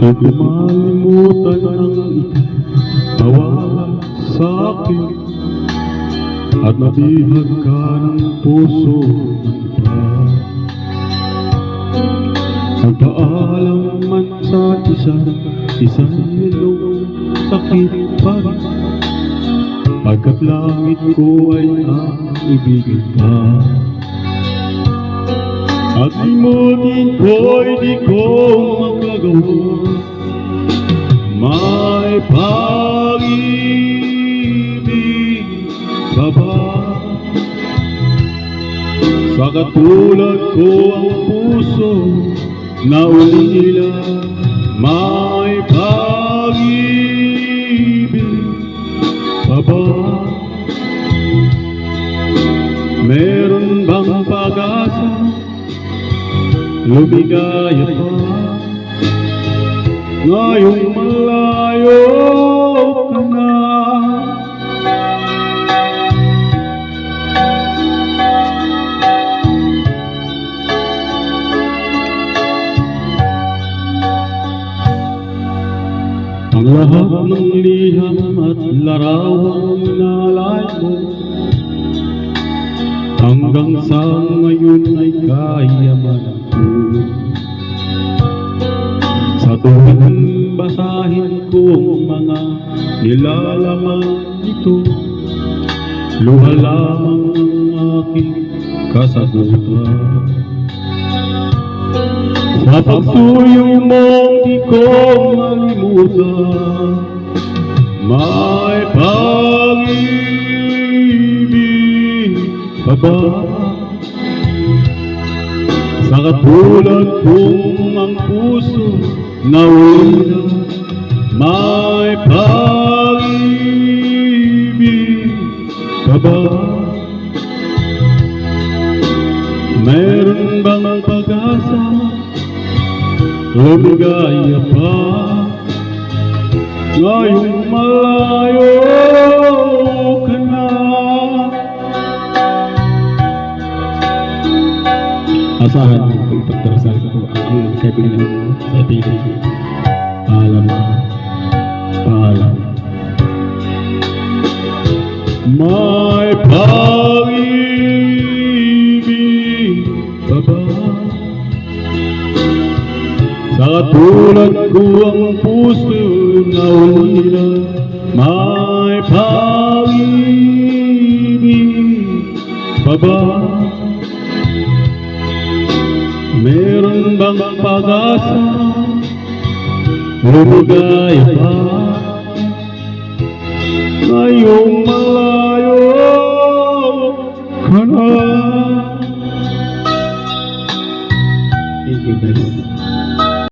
Di ko malimutan ang itawala sa'kin at nabihag ka ng puso ng iba. Nagpaalam man sa isang ilong sakit pa rin, pagkat langit ko ay ang ibigin ka. At limutin ko'y di ko magagawa, may pag-ibig ka ba? Sa katulad ko ang puso na ulila, may pag-ibig ka ba? Meron bang pag-asa? Lumigaya pa ngayong malayo ka na. Ang lahat ng liham at larawang inalay mo, hanggang sa ngayon ay kaya man. Sa tuwing basahin ko ang mga nilalaman ito, luha lamang ang aking kasagutan. Sa pagsuyo mong di ko malimutan, may pag-ibig ka ba? Sa katulad kong ang puso na ulila, may pag-ibig ka ba? Meron bang pag-asa? Lumigaya pa ngayong malayo ka na. Asahan mo kung pagdarasal ko ang kaibigan sa piling. Paalam. May pag-ibig ka ba? Sa katulad ko ang puso na ulila, may pag-ibig ka ba? Meron bang pag-asa? Lumigaya pa ngayong